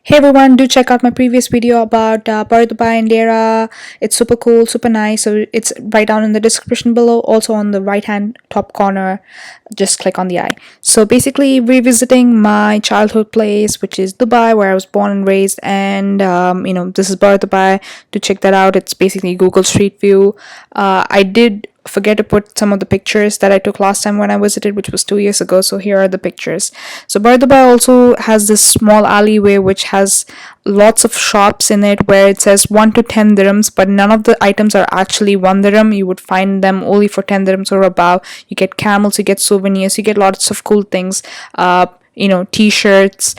Hey everyone, do check out my previous video about Dubai and Deira. It's super cool, super nice. So it's right down in the description below. Also on the right hand top corner, just click on the eye. So basically, revisiting my childhood place, which is Dubai, where I was born and raised. And this is Dubai. To check that out, it's basically Google Street View. I did forget to put some of the pictures that I took last time when I visited, which was 2 years ago. So here are the pictures. So Dubai also has this small alleyway which has lots of shops in it where it says 1 to 10 dirhams, but none of the items are actually 1 dirham. You would find them only for 10 dirhams or above. You get camels, you get souvenirs, you get lots of cool things. T-shirts.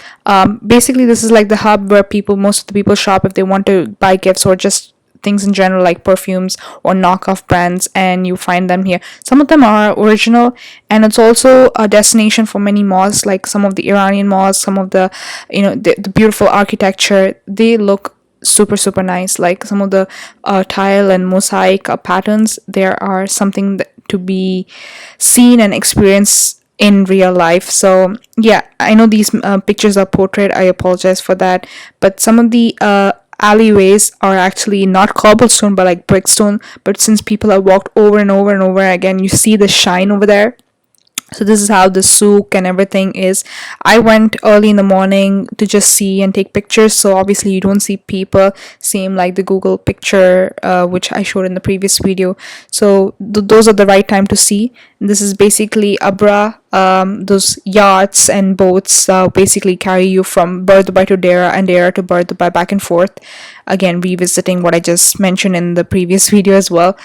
Basically, this is like the hub where most of the people shop if they want to buy gifts or just things in general like perfumes or knockoff brands, and you find them here. Some of them are original, and it's also a destination for many mosques, like some of the Iranian mosques, some of the beautiful architecture. They look super nice, like some of the tile and mosaic patterns. There are something to be seen and experienced in real life. So yeah, I know these pictures are portrait, I apologize for that, but some of the alleyways are actually not cobblestone but like brickstone, but since people have walked over and over and over again, you see the shine over there. So this is how the souk and everything is. I went early in the morning to just see and take pictures, so obviously you don't see people, same like the Google picture which I showed in the previous video. So those are the right time to see. This is basically Abra. Those yachts and boats basically carry you from Dubai to Deira and Deira to Dubai, back and forth. Again, revisiting what I just mentioned in the previous video as well.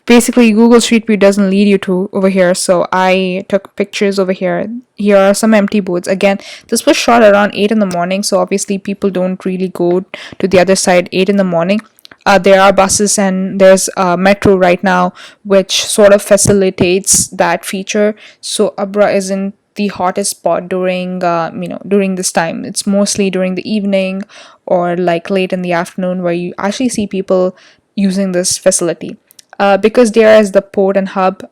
Basically, Google Street View doesn't lead you to over here, so I took pictures over here. Here are some empty boats. Again, this was shot around 8 in the morning, so obviously people don't really go to the other side 8 in the morning. There are buses and there's a metro right now which sort of facilitates that feature. So Abra isn't the hottest spot during this time. It's mostly during the evening or like late in the afternoon where you actually see people using this facility. Because there is the port and hub,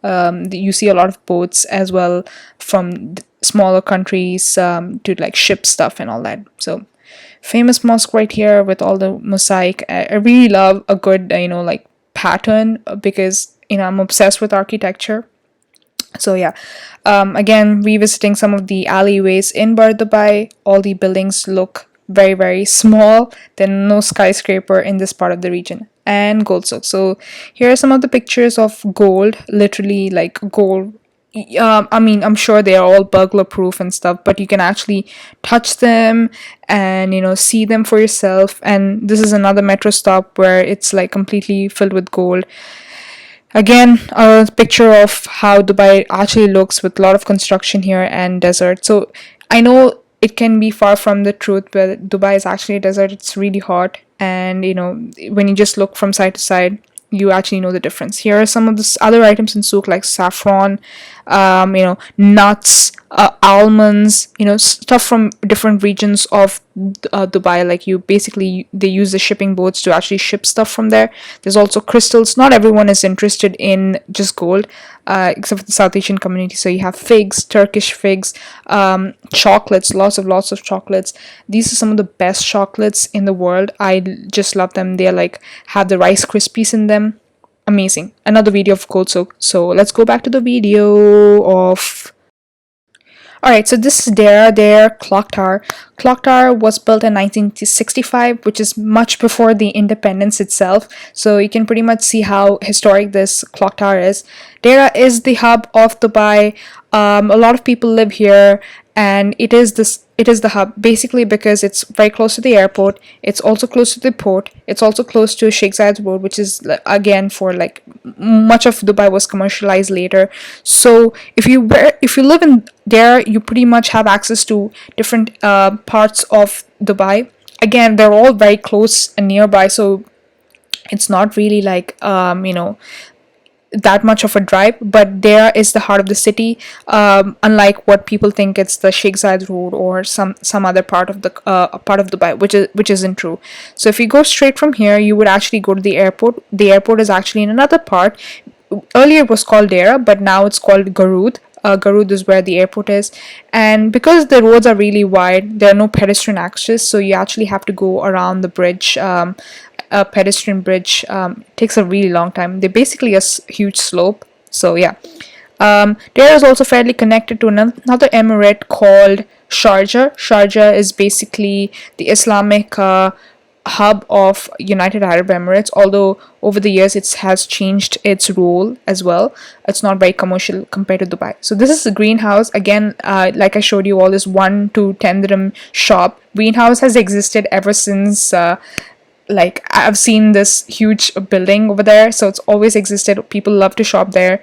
you see a lot of boats as well from smaller countries to like ship stuff and all that. So famous mosque right here with all the mosaic. I really love a good like pattern because I'm obsessed with architecture. So yeah, again, revisiting some of the alleyways in Dubai. All the buildings look very small. There are no skyscraper in this part of the region. And gold soak. So here are some of the pictures of gold, literally like gold. I'm sure they are all burglar proof and stuff, but you can actually touch them and see them for yourself. And this is another metro stop where it's like completely filled with gold. Again, a picture of how Dubai actually looks with a lot of construction here and desert. So I know it can be far from the truth, but Dubai is actually a desert. It's really hot, and when you just look from side to side, you actually know the difference. Here are some of the other items in souk like saffron, nuts, almonds, stuff from different regions of Dubai. Like they use the shipping boats to actually ship stuff from there. There's also crystals. Not everyone is interested in just gold, except for the South Asian community. So you have figs, Turkish figs, chocolates, lots of chocolates. These are some of the best chocolates in the world. I just love them. They're like have the Rice Krispies in them. Amazing. Another video of gold soak. So let's go back to the video of. Alright, so this is their clock tower. Clock tower was built in 1965, which is much before the independence itself. So you can pretty much see how historic this clock tower is. Deira is the hub of Dubai. A lot of people live here, and it is the hub basically because it's very close to the airport. It's also close to the port. It's also close to Sheikh Zayed Road, which is again for like much of Dubai was commercialized later. So if you live in there, you pretty much have access to different parts of Dubai. Again, they're all very close and nearby, so it's not really like that much of a drive, but Deira is the heart of the city, unlike what people think it's the Sheikh Zayed Road or some other part of the part of Dubai, which isn't true. So if you go straight from here, you would actually go to the airport. The airport is actually in another part. Earlier it was called Deira, but now it's called Garud. Garud is where the airport is. And because the roads are really wide, there are no pedestrian access, so you actually have to go around the bridge. A pedestrian bridge takes a really long time. They're basically a huge slope. So yeah. Deira is also fairly connected to another emirate called Sharjah. Sharjah is basically the Islamic hub of United Arab Emirates, although over the years it has changed its role as well. It's not very commercial compared to Dubai. So this is the greenhouse. Again, like I showed you all this 1 to 10 dirham shop. Greenhouse has existed ever since like I've seen this huge building over there, so it's always existed. People love to shop there.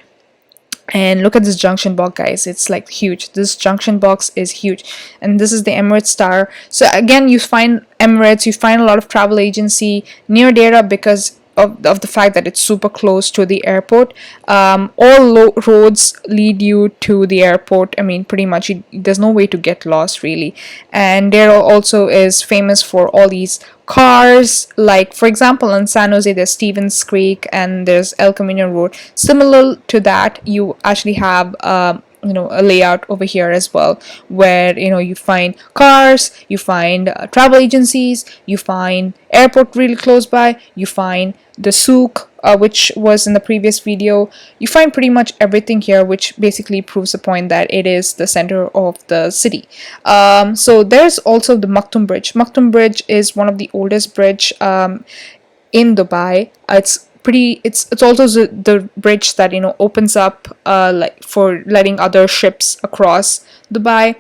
And look at this junction box, guys. It's like huge. This junction box is huge. And this is the Emirates Tower. So again, you find Emirates, you find a lot of travel agency near Deira because of the fact that it's super close to the airport. All roads lead you to the airport. I mean, pretty much there's no way to get lost really. And Deira also is famous for all these cars, like for example in San Jose there's Stevens Creek and there's El Camino Road. Similar to that, you actually have a layout over here as well, where you find cars, you find travel agencies, you find airport really close by, you find the souk, which was in the previous video. You find pretty much everything here, which basically proves the point that it is the center of the city. So there's also the Maktoum Bridge. Maktoum Bridge is one of the oldest bridge in Dubai. It's also the bridge that opens up like for letting other ships across Dubai.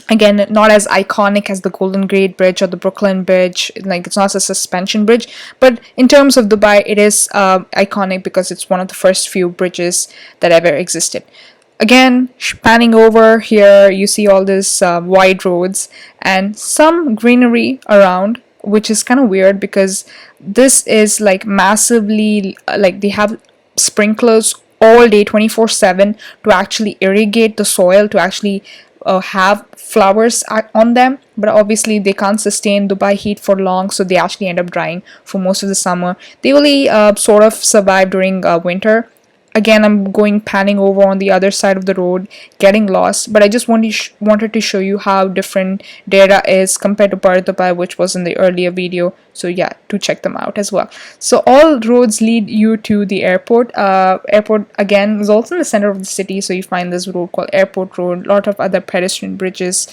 Again, not as iconic as the Golden Gate Bridge or the Brooklyn Bridge. Like, it's not a suspension bridge, but in terms of Dubai, it is iconic because it's one of the first few bridges that ever existed. Again, panning over here, you see all these wide roads and some greenery around, which is kind of weird because this is like massively, like they have sprinklers all day 24/7 to actually irrigate the soil, to actually have flowers on them, but obviously they can't sustain Dubai heat for long, so they actually end up drying for most of the summer. They only sort of survive during winter. Again, I'm going panning over on the other side of the road, getting lost, but I just wanted to show you how different Deira is compared to Bharat Dubai, which was in the earlier video. So yeah, to check them out as well. So all roads lead you to the airport. Airport again is also in the center of the city, so you find this road called Airport Road, a lot of other pedestrian bridges.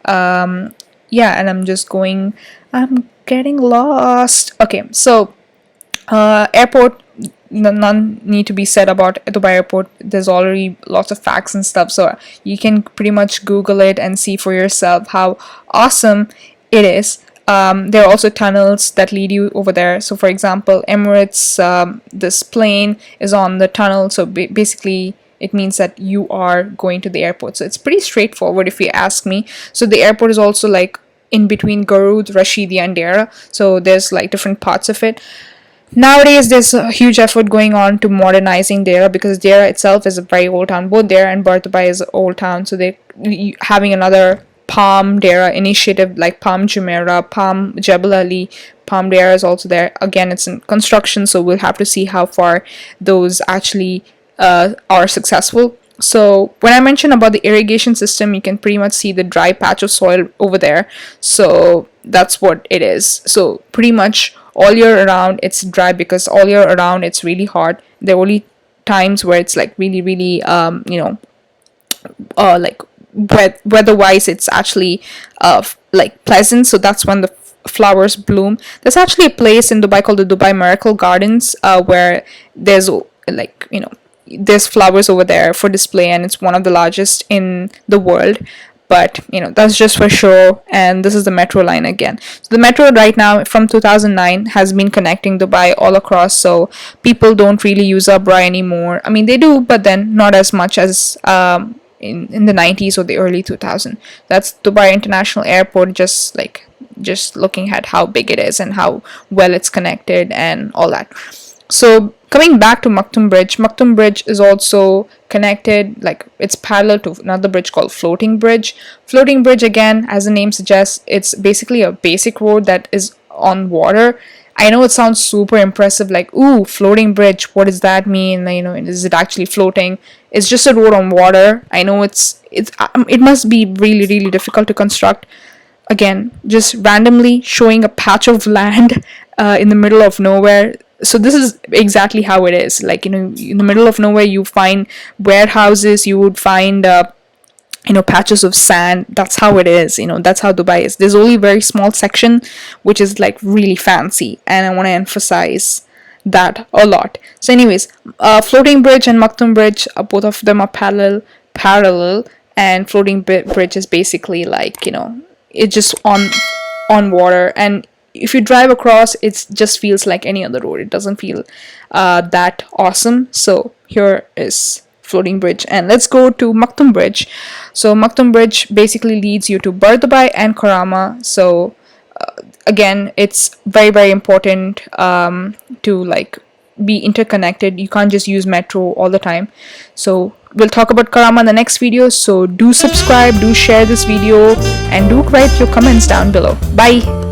Yeah, and I'm getting lost. Okay, so airport, none need to be said about Dubai airport. There's already lots of facts and stuff, so you can pretty much Google it and see for yourself how awesome it is. There are also tunnels that lead you over there. So for example, Emirates, this plane is on the tunnel, so basically it means that you are going to the airport. So it's pretty straightforward if you ask me. So the airport is also like in between Garud, Rashidia and Deira, so there's like different parts of it. Nowadays, there's a huge effort going on to modernizing Deira because Deira itself is a very old town. Both Deira and Bharat Dubai is an old town, so they're having another Palm Deira initiative like Palm Jumeirah, Palm Jebel Ali. Palm Deira is also there. Again, it's in construction, so we'll have to see how far those actually are successful. So when I mentioned about the irrigation system, you can pretty much see the dry patch of soil over there. So that's what it is. So pretty much all year around it's dry because all year around it's really hot. There are only times where it's like really, really, like weather-wise, it's actually like pleasant. So that's when the flowers bloom. There's actually a place in Dubai called the Dubai Miracle Gardens, where there's like there's flowers over there for display, and it's one of the largest in the world. But that's just for show. And this is the metro line again. So the metro right now from 2009 has been connecting Dubai all across, so people don't really use Abra anymore. I mean, they do, but then not as much as in the 90s or the early 2000s. That's Dubai International Airport, just looking at how big it is and how well it's connected and all that. So coming back to Maktoum Bridge is also connected, like it's parallel to another bridge called Floating Bridge. Floating Bridge, again, as the name suggests, it's basically a basic road that is on water. I know it sounds super impressive, like, ooh, floating bridge, what does that mean? Is it actually floating? It's just a road on water. I know it must be really, really difficult to construct. Again, just randomly showing a patch of land in the middle of nowhere. So this is exactly how it is. Like, in the middle of nowhere, you find warehouses, you would find patches of sand. That's how it is. That's how Dubai is. There's only a very small section which is like really fancy, and I want to emphasize that a lot. So anyways, floating bridge and Maktoum bridge, both of them are parallel. And floating bridge is basically like, it's just on water, and if you drive across, it just feels like any other road. It doesn't feel that awesome. So here is floating bridge, and let's go to Maktoum bridge. So Maktoum bridge basically leads you to Bardubai and Karama. So again, it's very, very important to like be interconnected. You can't just use metro all the time. So we'll talk about Karama in the next video. So do subscribe, do share this video, and do write your comments down below. Bye.